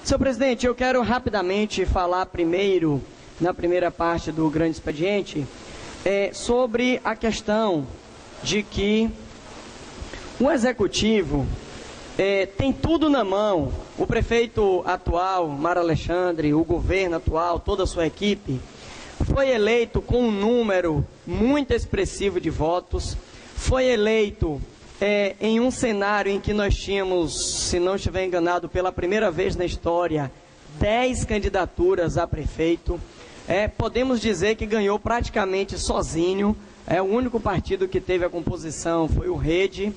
Senhor presidente, eu quero rapidamente falar primeiro, na primeira parte do grande expediente, sobre a questão de que o executivo tem tudo na mão. O prefeito atual, Mário Alexandre, o governo atual, toda a sua equipe, foi eleito com um número muito expressivo de votos, foi eleito em um cenário em que nós tínhamos, se não estiver enganado, pela primeira vez na história, 10 candidaturas a prefeito. Podemos dizer que ganhou praticamente sozinho. O único partido que teve a composição foi o Rede.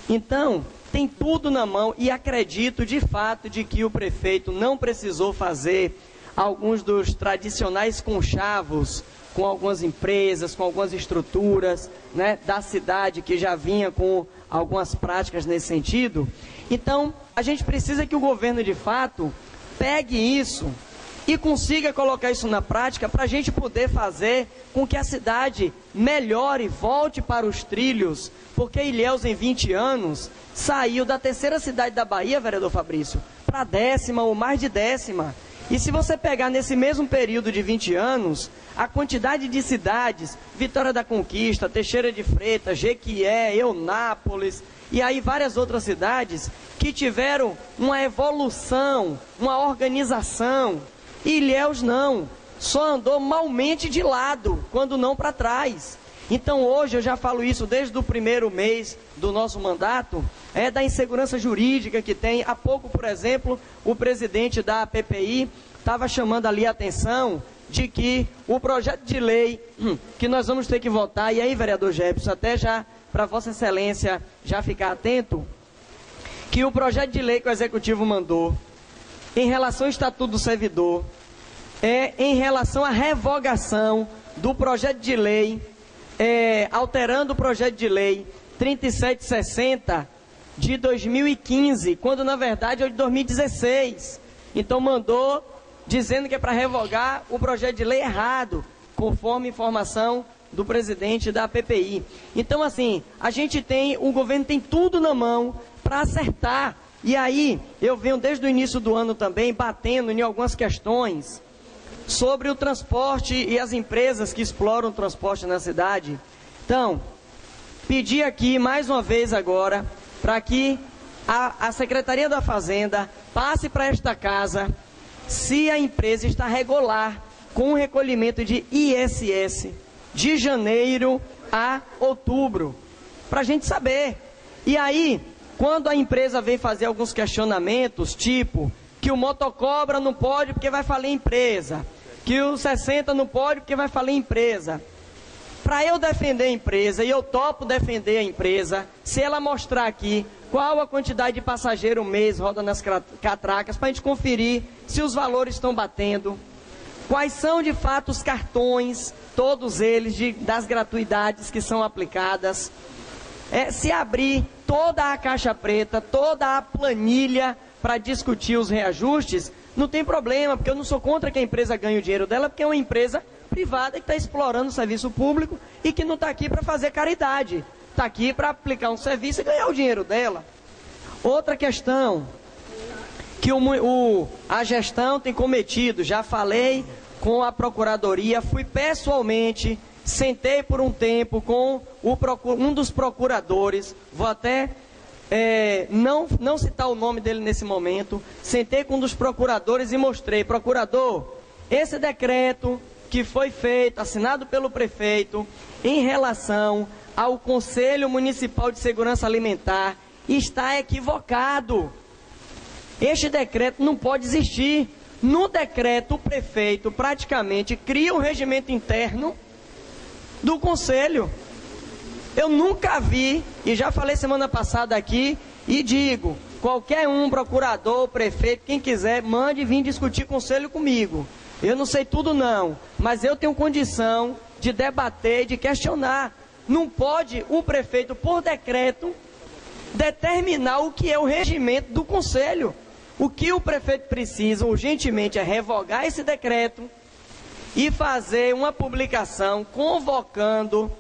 Então, tem tudo na mão e acredito de fato de que o prefeito não precisou fazer alguns dos tradicionais conchavos com algumas empresas, com algumas estruturas, né, da cidade que já vinha com algumas práticas nesse sentido. Então, a gente precisa que o governo de fato pegue isso e consiga colocar isso na prática para a gente poder fazer com que a cidade melhore, volte para os trilhos, porque Ilhéus em 20 anos saiu da terceira cidade da Bahia, vereador Fabrício, para a 10ª ou mais de 10ª. E se você pegar nesse mesmo período de 20 anos, a quantidade de cidades, Vitória da Conquista, Teixeira de Freitas, Jequié, Eunápolis, e aí várias outras cidades que tiveram uma evolução, uma organização. Ilhéus não, só andou malmente de lado, quando não para trás. Então hoje, eu já falo isso desde o primeiro mês do nosso mandato, da insegurança jurídica que tem. Há pouco, por exemplo, o presidente da PPI estava chamando ali a atenção de que o projeto de lei que nós vamos ter que votar, e aí, vereador Jefferson, até já para Vossa Excelência já ficar atento, que o projeto de lei que o Executivo mandou em relação ao Estatuto do Servidor, em relação à revogação do projeto de lei, alterando o projeto de lei 3760 de 2015, quando na verdade é de 2016. Então mandou dizendo que é para revogar o projeto de lei errado, conforme informação do presidente da PPI. Então assim, o governo tem tudo na mão para acertar. E aí, eu venho desde o início do ano também batendo em algumas questões sobre o transporte e as empresas que exploram o transporte na cidade. Então, pedi aqui mais uma vez agora para que a Secretaria da Fazenda passe para esta casa se a empresa está regular com o recolhimento de ISS de janeiro a outubro, para a gente saber. E aí, quando a empresa vem fazer alguns questionamentos, tipo, que o motocobra não pode porque vai falir a empresa, que o 60 não pode porque vai falir a empresa. Para eu defender a empresa, e eu topo defender a empresa, se ela mostrar aqui qual a quantidade de passageiro mês roda nas catracas, para a gente conferir se os valores estão batendo, quais são de fato os cartões, todos eles, das gratuidades que são aplicadas, se abrir toda a caixa preta, toda a planilha para discutir os reajustes, não tem problema, porque eu não sou contra que a empresa ganhe o dinheiro dela, porque é uma empresa privada que está explorando o serviço público e que não está aqui para fazer caridade, está aqui para aplicar um serviço e ganhar o dinheiro dela. Outra questão que a gestão tem cometido, já falei com a Procuradoria, fui pessoalmente, sentei por um tempo com um dos procuradores, vou até não citar o nome dele nesse momento, sentei com um dos procuradores e mostrei: procurador, esse decreto que foi feito, assinado pelo prefeito, em relação ao Conselho Municipal de Segurança Alimentar, está equivocado. Este decreto não pode existir. No decreto, o prefeito praticamente cria um regimento interno do Conselho. Eu nunca vi, e já falei semana passada aqui, e digo, qualquer um, procurador, prefeito, quem quiser, mande vir discutir conselho comigo. Eu não sei tudo não, mas eu tenho condição de debater, de questionar. Não pode o prefeito, por decreto, determinar o que é o regimento do conselho. O que o prefeito precisa urgentemente é revogar esse decreto e fazer uma publicação convocando,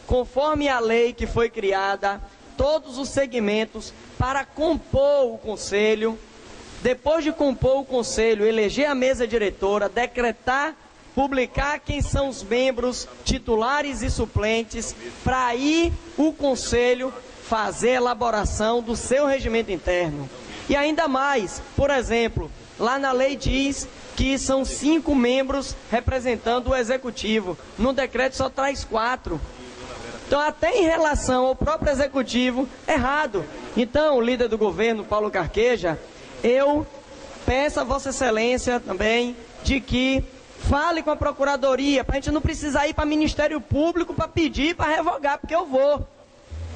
conforme a lei que foi criada, todos os segmentos para compor o conselho depois de compor o conselho, eleger a mesa diretora, decretar, publicar quem são os membros titulares e suplentes, para aí o conselho fazer a elaboração do seu regimento interno. E ainda mais, por exemplo, lá na lei diz que são 5 membros representando o executivo. No decreto só traz 4. Então, até em relação ao próprio executivo, errado. Então, líder do governo, Paulo Carqueja, eu peço a Vossa Excelência também de que fale com a Procuradoria, para a gente não precisar ir para o Ministério Público para pedir para revogar, porque eu vou.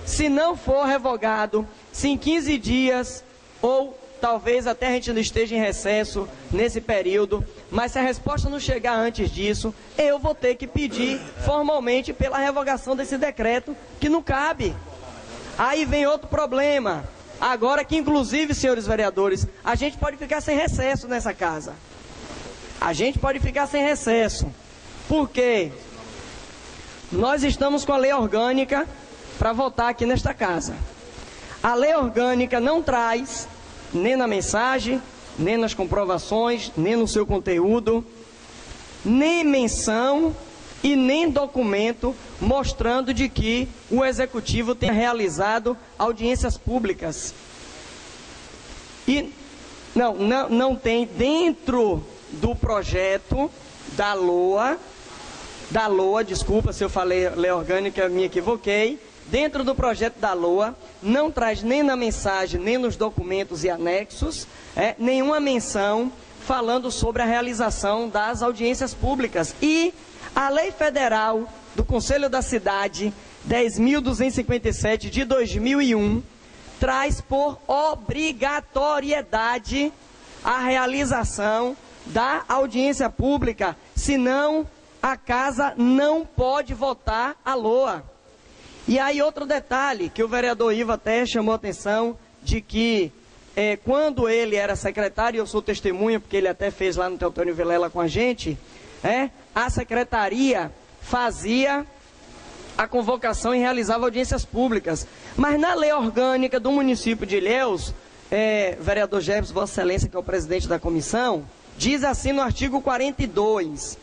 Se não for revogado, se em 15 dias, ou talvez até a gente não esteja em recesso nesse período, mas se a resposta não chegar antes disso, eu vou ter que pedir formalmente pela revogação desse decreto, que não cabe. Aí vem outro problema, agora que inclusive, senhores vereadores, a gente pode ficar sem recesso nessa casa. A gente pode ficar sem recesso, porque nós estamos com a lei orgânica para votar aqui nesta casa. A lei orgânica não traz, nem na mensagem, nem nas comprovações, nem no seu conteúdo, nem menção e nem documento mostrando de que o Executivo tenha realizado audiências públicas. E não tem dentro do projeto da LOA, desculpa se eu falei lei orgânica, me equivoquei. Dentro do projeto da LOA, não traz nem na mensagem, nem nos documentos e anexos, nenhuma menção falando sobre a realização das audiências públicas. E a Lei Federal do Conselho da Cidade, 10.257 de 2001, traz por obrigatoriedade a realização da audiência pública, senão a casa não pode votar a LOA. E aí outro detalhe, que o vereador Ivo até chamou a atenção, de que quando ele era secretário, eu sou testemunha, porque ele até fez lá no Teotônio Vilela com a gente, a secretaria fazia a convocação e realizava audiências públicas. Mas na lei orgânica do município de Ilhéus, vereador Jefferson, Vossa Excelência, que é o presidente da comissão, diz assim no artigo 42,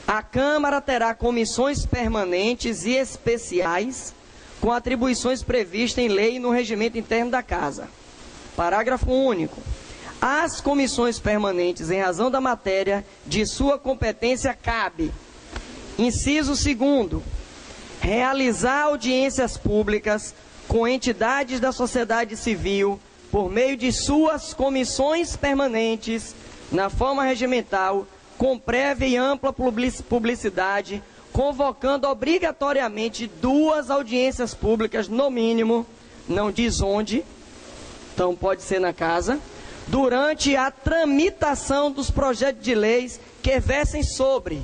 a Câmara terá comissões permanentes e especiais com atribuições previstas em lei e no regimento interno da Casa. Parágrafo único. Às comissões permanentes, em razão da matéria de sua competência, cabe, inciso 2º, realizar audiências públicas com entidades da sociedade civil por meio de suas comissões permanentes, na forma regimental, com prévia e ampla publicidade, convocando obrigatoriamente 2 audiências públicas, no mínimo, não diz onde, então pode ser na casa, durante a tramitação dos projetos de leis que versem sobre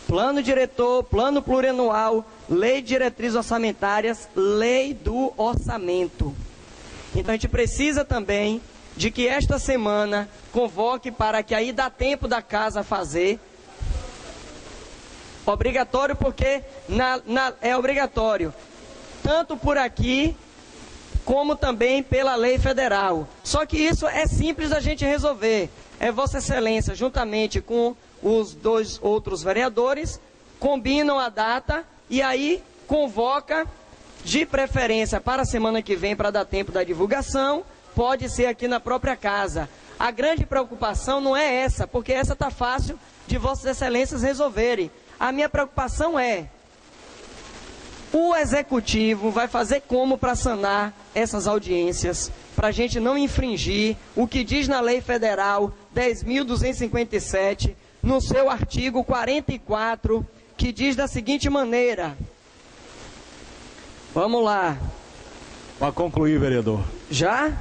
plano diretor, plano plurianual, lei de diretrizes orçamentárias, lei do orçamento. Então a gente precisa também de que esta semana convoque para que aí dá tempo da casa fazer. Obrigatório porque é obrigatório, tanto por aqui, como também pela lei federal. Só que isso é simples da gente resolver. Vossa Excelência, juntamente com os 2 outros vereadores, combinam a data e aí convoca, de preferência para a semana que vem, para dar tempo da divulgação, pode ser aqui na própria casa. A grande preocupação não é essa, porque essa está fácil de Vossas Excelências resolverem. A minha preocupação é, o Executivo vai fazer como para sanar essas audiências, para a gente não infringir o que diz na Lei Federal 10.257, no seu artigo 44, que diz da seguinte maneira. Vamos lá. Para concluir, vereador. Já?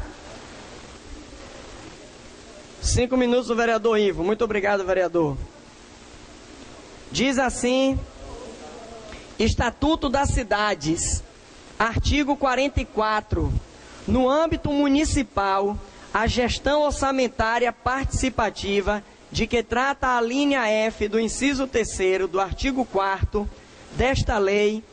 5 minutos do vereador Ivo. Muito obrigado, vereador. Diz assim, Estatuto das Cidades, artigo 44. No âmbito municipal, a gestão orçamentária participativa, de que trata a linha F do inciso 3º do artigo 4º desta lei,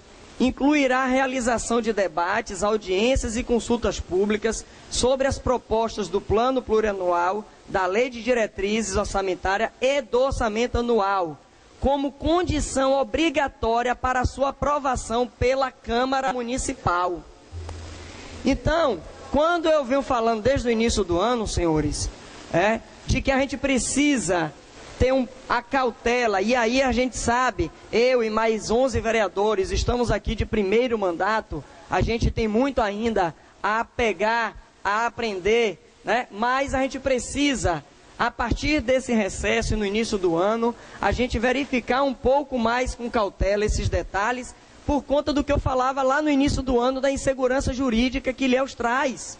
incluirá a realização de debates, audiências e consultas públicas sobre as propostas do Plano Plurianual, da Lei de Diretrizes Orçamentárias e do Orçamento Anual, como condição obrigatória para a sua aprovação pela Câmara Municipal. Então, quando eu venho falando desde o início do ano, senhores, de que a gente precisa ter a cautela, e aí a gente sabe, eu e mais 11 vereadores, estamos aqui de primeiro mandato, a gente tem muito ainda a pegar, a aprender, mas a gente precisa, a partir desse recesso e no início do ano, a gente verificar um pouco mais com cautela esses detalhes, por conta do que eu falava lá no início do ano, da insegurança jurídica que Ilhéus traz.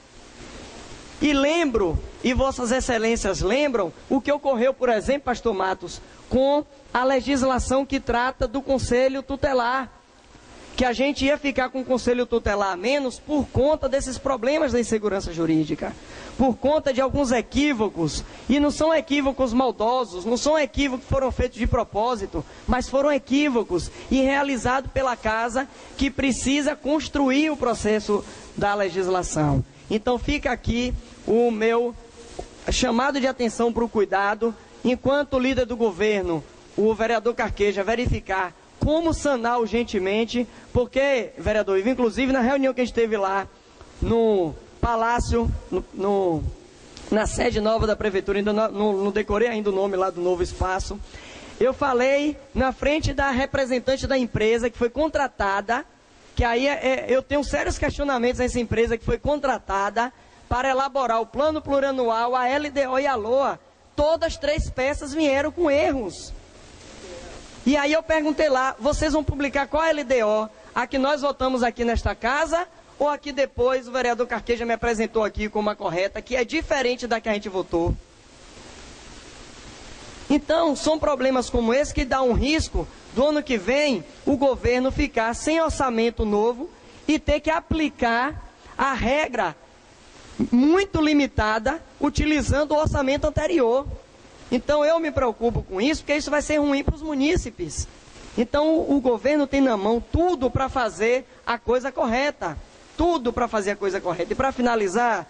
E lembro, e vossas excelências lembram, o que ocorreu, por exemplo, pastor Matos, com a legislação que trata do Conselho Tutelar, que a gente ia ficar com o Conselho Tutelar a menos por conta desses problemas da insegurança jurídica, por conta de alguns equívocos, e não são equívocos maldosos, não são equívocos que foram feitos de propósito, mas foram equívocos e realizados pela casa que precisa construir o processo da legislação. Então fica aqui o meu chamado de atenção para o cuidado, enquanto o líder do governo, o vereador Carqueja, verificar como sanar urgentemente, porque, vereador Ivo, inclusive na reunião que a gente teve lá no Palácio, na sede nova da Prefeitura, ainda não decorei ainda o nome lá do novo espaço, eu falei na frente da representante da empresa que foi contratada, que aí eu tenho sérios questionamentos nessa empresa que foi contratada para elaborar o Plano Plurianual, a LDO e a LOA. Todas 3 peças vieram com erros. E aí eu perguntei lá, vocês vão publicar qual a LDO? A que nós votamos aqui nesta casa, ou a que depois o vereador Carqueja me apresentou aqui como a correta, que é diferente da que a gente votou? Então, são problemas como esse que dá um risco do ano que vem o governo ficar sem orçamento novo e ter que aplicar a regra muito limitada, utilizando o orçamento anterior. Então eu me preocupo com isso, porque isso vai ser ruim para os munícipes. Então o governo tem na mão tudo para fazer a coisa correta. Tudo para fazer a coisa correta. E para finalizar,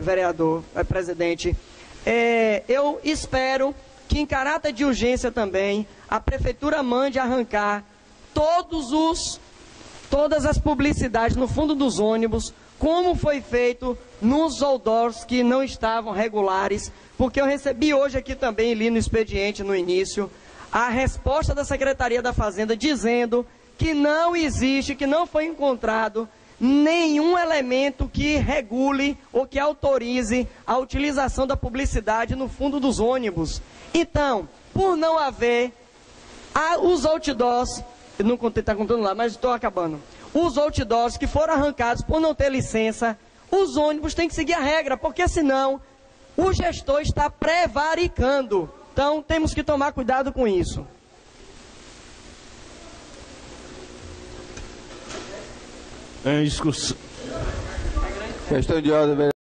vereador, presidente, eu espero que em caráter de urgência também, a prefeitura mande arrancar todas as publicidades no fundo dos ônibus, como foi feito nos outdoors que não estavam regulares, porque eu recebi hoje aqui também, li no expediente no início, a resposta da Secretaria da Fazenda dizendo que não existe, que não foi encontrado nenhum elemento que regule ou que autorize a utilização da publicidade no fundo dos ônibus. Então, por não haver os outdoors, não está contando lá, mas estou acabando, os outdoors que foram arrancados por não ter licença, os ônibus têm que seguir a regra, porque senão o gestor está prevaricando. Então, temos que tomar cuidado com isso. Em discussão. Questão de ordem,